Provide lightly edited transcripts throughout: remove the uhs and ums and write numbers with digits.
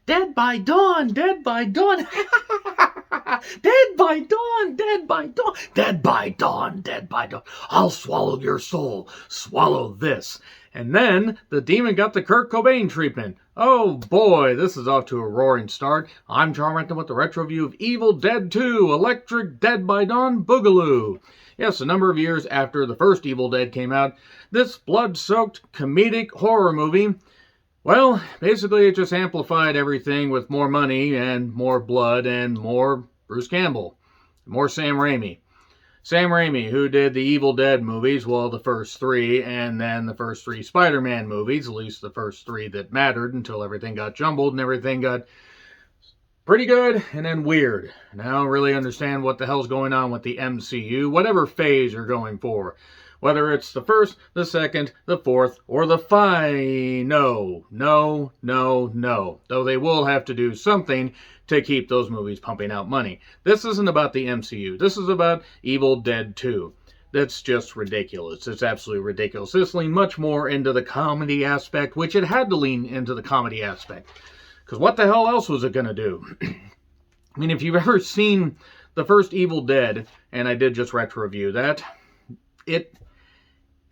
Dead by dawn, dead by dawn. Dead by dawn, dead by dawn, dead by dawn, dead by dawn. I'll swallow your soul, swallow this. And then the demon got the Kurt Cobain treatment. Oh boy, this is off to a roaring start. I'm John Renton with the retro review of Evil Dead 2, Electric Dead by Dawn Boogaloo. Yes, a number of years after the first Evil Dead came out, this blood-soaked comedic horror movie, well, basically it just amplified everything with more money and more blood and more Bruce Campbell, more Sam Raimi. Sam Raimi, who did the Evil Dead movies, well, the first three, and then the first three Spider-Man movies, at least the first three that mattered until everything got jumbled and everything got pretty good and then weird. And I don't really understand what the hell's going on with the MCU, whatever phase you're going for. Whether it's the first, the second, the fourth, or the no. Though they will have to do something to keep those movies pumping out money. This isn't about the MCU. This is about Evil Dead 2. That's just ridiculous. It's absolutely ridiculous. This leaned much more into the comedy aspect, which it had to lean into the comedy aspect. Because what the hell else was it going to do? I mean, if you've ever seen the first Evil Dead, and I did just retro review that, it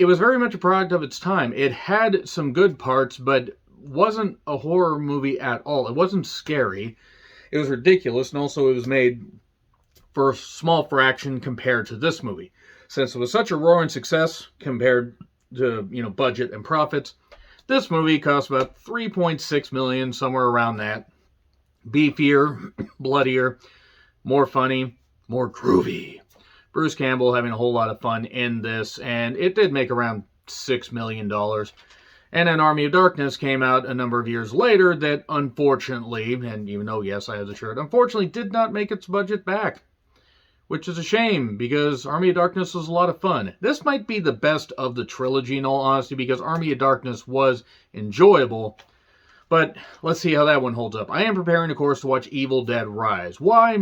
was very much a product of its time. It had some good parts, but wasn't a horror movie at all. It wasn't scary. It was ridiculous, and also it was made for a small fraction compared to this movie. Since it was such a roaring success compared to, budget and profits, this movie cost about $3.6 million, somewhere around that. Beefier, bloodier, more funny, more groovy. Bruce Campbell having a whole lot of fun in this, and it did make around $6 million. And then Army of Darkness came out a number of years later that unfortunately, and even though, yes, I have the shirt, unfortunately did not make its budget back. Which is a shame, because Army of Darkness was a lot of fun. This might be the best of the trilogy, in all honesty, because Army of Darkness was enjoyable. But let's see how that one holds up. I am preparing, of course, to watch Evil Dead Rise. Why?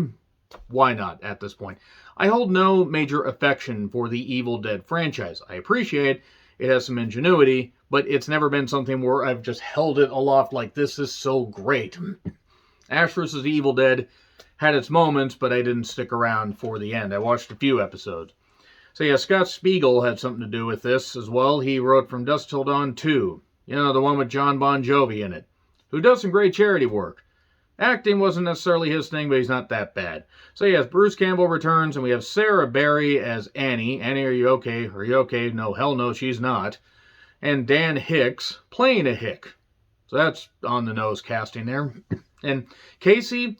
Why not at this point? I hold no major affection for the Evil Dead franchise. I appreciate it has some ingenuity, but it's never been something where I've just held it aloft like, this is so great. Ash vs. Evil Dead had its moments, but I didn't stick around for the end. I watched a few episodes. So yeah, Scott Spiegel had something to do with this as well. He wrote From Dusk Till Dawn 2. The one with John Bon Jovi in it, who does some great charity work. Acting wasn't necessarily his thing, but he's not that bad. So yes, Bruce Campbell returns, and we have Sarah Berry as Annie. Annie, are you okay? Are you okay? No, hell no, she's not. And Dan Hicks playing a hick. So that's on the nose casting there. And Casey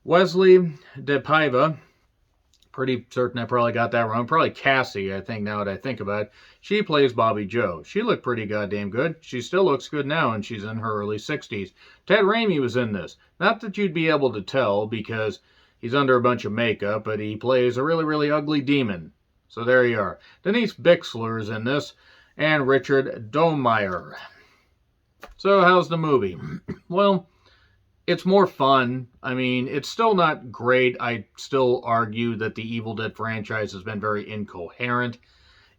Wesley DePaiva, pretty certain I probably got that wrong. Probably Cassie, I think, now that I think about it. She plays Bobby Joe. She looked pretty goddamn good. She still looks good now, and she's in her early 60s. Ted Raimi was in this. Not that you'd be able to tell, because he's under a bunch of makeup, but he plays a really, really ugly demon. So there you are. Denise Bixler is in this, and Richard Domeyer. So how's the movie? Well, it's more fun. I mean, it's still not great. I still argue that the Evil Dead franchise has been very incoherent.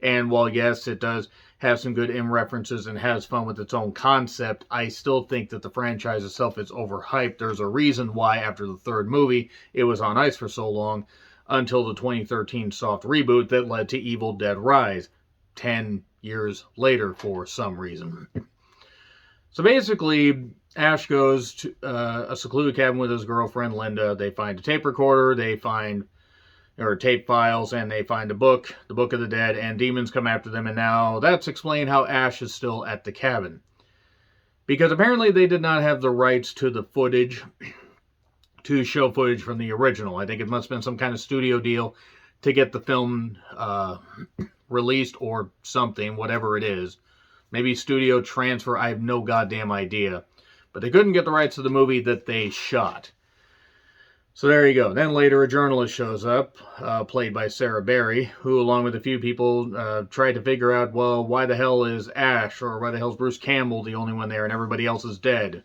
And while, yes, it does have some good references and has fun with its own concept, I still think that the franchise itself is overhyped. There's a reason why, after the third movie, it was on ice for so long, until the 2013 soft reboot that led to Evil Dead Rise 10 years later for some reason. So basically, Ash goes to a secluded cabin with his girlfriend, Linda. They find a tape recorder, or tape files, and they find a book, the Book of the Dead, and demons come after them, and now that's explained how Ash is still at the cabin. Because apparently they did not have the rights to the footage, to show footage from the original. I think it must have been some kind of studio deal to get the film released or something, whatever it is. Maybe studio transfer, I have no goddamn idea. But they couldn't get the rights to the movie that they shot. So there you go. Then later a journalist shows up, played by Sarah Berry, who along with a few people tried to figure out, well, why the hell is Ash, or why the hell is Bruce Campbell the only one there and everybody else is dead?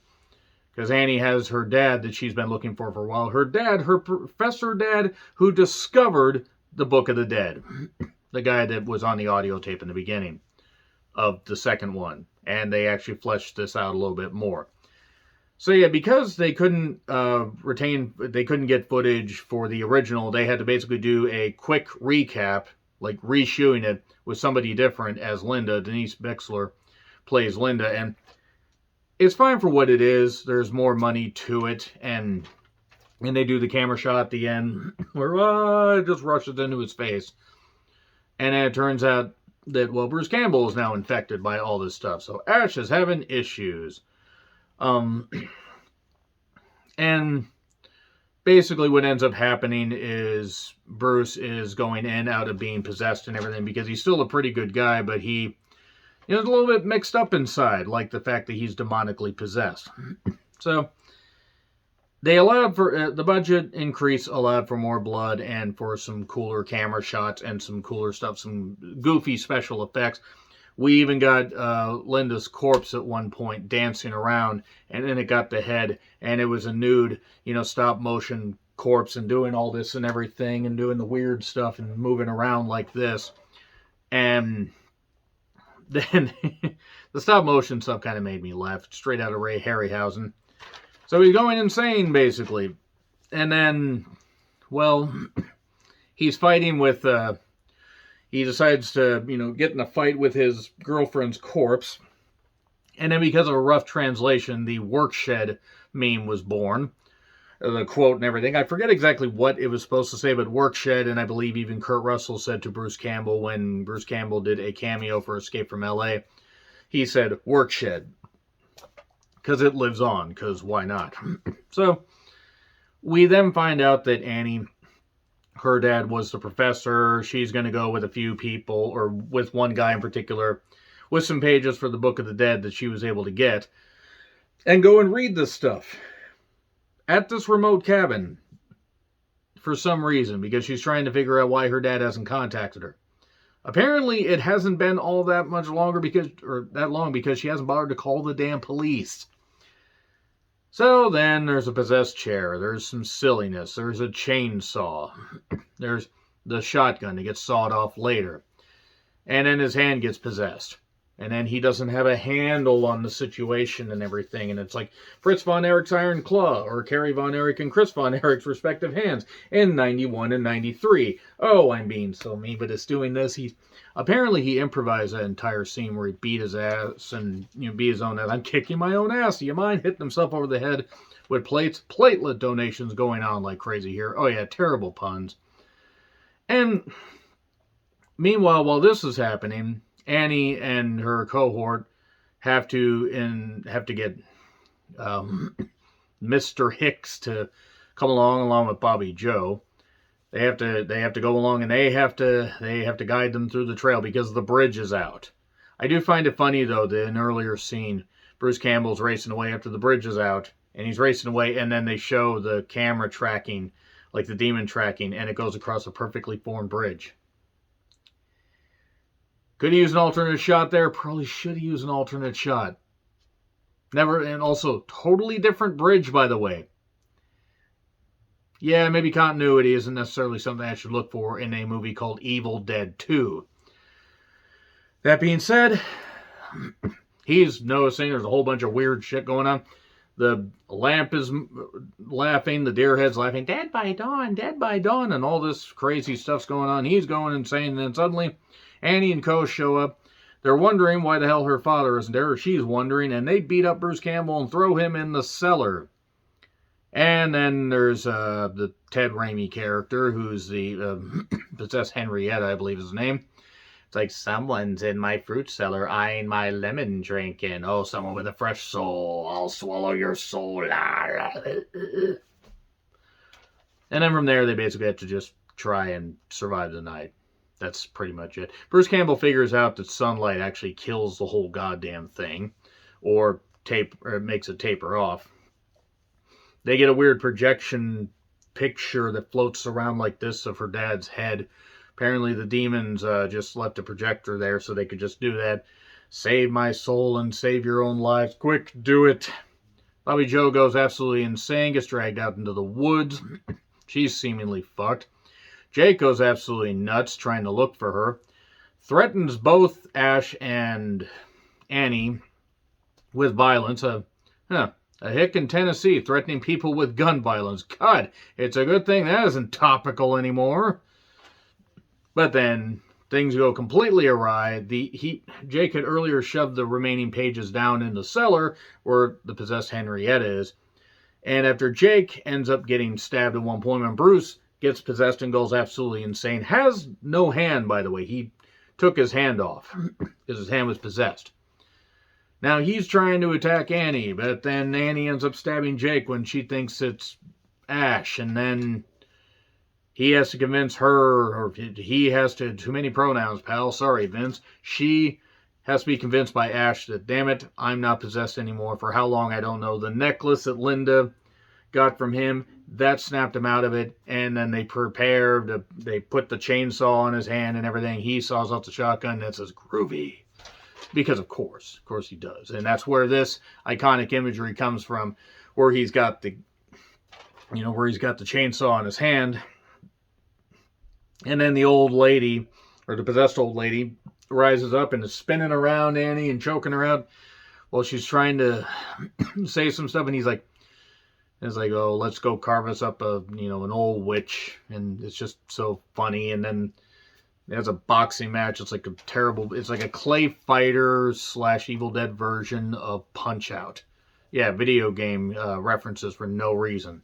Because Annie has her dad that she's been looking for a while. Her dad, her professor dad, who discovered the Book of the Dead. The guy that was on the audio tape in the beginning of the second one. And they actually fleshed this out a little bit more. So yeah, because they couldn't they couldn't get footage for the original, they had to basically do a quick recap, like reshooting it with somebody different as Linda. Denise Bixler plays Linda, and it's fine for what it is. There's more money to it, and they do the camera shot at the end where it just rushes into his face, and then it turns out that, well, Bruce Campbell is now infected by all this stuff. So Ash is having issues. And basically what ends up happening is Bruce is going in out of being possessed and everything, because he's still a pretty good guy, but he is a little bit mixed up inside, like the fact that he's demonically possessed. So they allowed for the budget increase, allowed for more blood and for some cooler camera shots and some cooler stuff, some goofy special effects. We even got Linda's corpse at one point dancing around, and then it got the head, and it was a nude, stop motion corpse, and doing all this and everything, and doing the weird stuff and moving around like this. And then the stop motion stuff kind of made me laugh, straight out of Ray Harryhausen. So he's going insane, basically. And then, well, he's fighting with... he decides to, get in a fight with his girlfriend's corpse. And then because of a rough translation, the work shed meme was born. The quote and everything. I forget exactly what it was supposed to say, but work shed, and I believe even Kurt Russell said to Bruce Campbell when Bruce Campbell did a cameo for Escape from L.A., he said, work shed. Because it lives on, because why not? So, we then find out that Annie... her dad was the professor. She's going to go with a few people, or with one guy in particular, with some pages for the Book of the Dead that she was able to get, and go and read this stuff at this remote cabin for some reason, because she's trying to figure out why her dad hasn't contacted her. Apparently, it hasn't been all that much longer because she hasn't bothered to call the damn police. So then there's a possessed chair, there's some silliness, there's a chainsaw, there's the shotgun that gets sawed off later, and then his hand gets possessed, and then he doesn't have a handle on the situation and everything, and it's like Fritz von Erich's Iron Claw, or Carrie von Erich and Chris von Erich's respective hands in 91 and 93. Oh, I'm being so mean, but it's doing this. Apparently he improvised that entire scene where he beat his ass and beat his own ass. I'm kicking my own ass. Do you mind? Hitting himself over the head with platelet donations going on like crazy here. Oh yeah, terrible puns. And meanwhile, while this is happening, Annie and her cohort have to get Mr. Hicks to come along with Bobby Joe. They have to go along, and they have to guide them through the trail because the bridge is out. I do find it funny though that in an earlier scene, Bruce Campbell's racing away after the bridge is out, and he's racing away, and then they show the camera tracking, like the demon tracking, and it goes across a perfectly formed bridge. Could he use an alternate shot there? Probably should he use an alternate shot. Never, and also totally different bridge, by the way. Yeah, maybe continuity isn't necessarily something I should look for in a movie called Evil Dead 2. That being said, he's noticing there's a whole bunch of weird shit going on. The lamp is laughing, the deer head's laughing, dead by dawn, and all this crazy stuff's going on. He's going insane, and then suddenly Annie and Co. show up. They're wondering why the hell her father isn't there, or she's wondering, and they beat up Bruce Campbell and throw him in the cellar. And then there's the Ted Raimi character, who's the possessed Henrietta, I believe is his name. It's like, someone's in my fruit cellar eyeing my lemon drinking. Oh, someone with a fresh soul. I'll swallow your soul. And then from there, they basically have to just try and survive the night. That's pretty much it. Bruce Campbell figures out that sunlight actually kills the whole goddamn thing, or it makes it taper off. They get a weird projection picture that floats around like this of her dad's head. Apparently the demons just left a projector there so they could just do that. Save my soul and save your own lives. Quick, do it. Bobby Joe goes absolutely insane, gets dragged out into the woods. She's seemingly fucked. Jake goes absolutely nuts trying to look for her. Threatens both Ash and Annie with violence. A hick in Tennessee threatening people with gun violence. God, it's a good thing that isn't topical anymore. But then things go completely awry. Jake had earlier shoved the remaining pages down in the cellar where the possessed Henrietta is. And after Jake ends up getting stabbed at one point when Bruce gets possessed and goes absolutely insane, has no hand, by the way. He took his hand off because his hand was possessed. Now he's trying to attack Annie, but then Annie ends up stabbing Jake when she thinks it's Ash, and then he has to convince her, or he has to, too many pronouns, pal, sorry, Vince. She has to be convinced by Ash that, damn it, I'm not possessed anymore. For how long, I don't know. The necklace that Linda got from him, that snapped him out of it, and then they put the chainsaw on his hand and everything. He saws off the shotgun, and it says, groovy. Because of course he does. And that's where this iconic imagery comes from, where he's got the chainsaw on his hand. And then the old lady, or the possessed old lady, rises up and is spinning around Annie and choking her out while she's trying to say some stuff. And he's like, oh, let's go carve us up an old witch. And it's just so funny. And then there's a boxing match. It's like a clay fighter / Evil Dead version of Punch-Out. Yeah, video game references for no reason.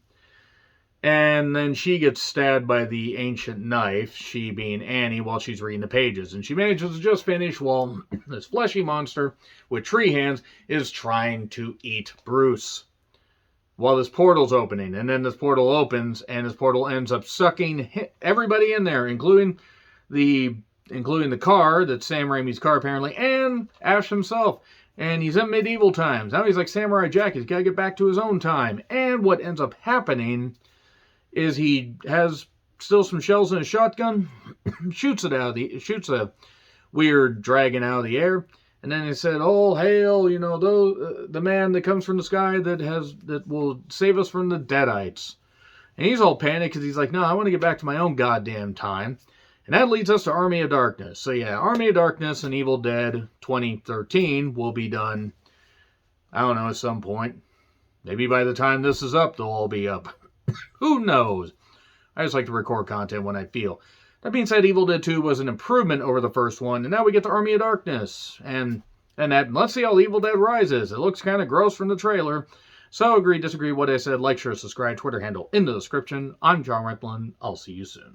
And then she gets stabbed by the ancient knife, she being Annie, while she's reading the pages. And she manages to just finish while this fleshy monster with tree hands is trying to eat Bruce. While this portal's opening. And then this portal opens, and this portal ends up sucking everybody in there, including the car, that's Sam Raimi's car apparently, and Ash himself. And he's in medieval times. Now he's like Samurai Jack. He's got to get back to his own time. And what ends up happening is he has still some shells in his shotgun, shoots a weird dragon out of the air, and then he said, "Oh, hail, the man that comes from the sky that will save us from the Deadites." And he's all panicked because he's like, "No, I want to get back to my own goddamn time." And that leads us to Army of Darkness. So yeah, Army of Darkness and Evil Dead 2013 will be done, I don't know, at some point. Maybe by the time this is up, they'll all be up. Who knows? I just like to record content when I feel. That being said, Evil Dead 2 was an improvement over the first one, and now we get the Army of Darkness. And let's see how Evil Dead Rises. It looks kind of gross from the trailer. So agree, disagree, what I said, like, share, subscribe, Twitter handle in the description. I'm John Replin. I'll see you soon.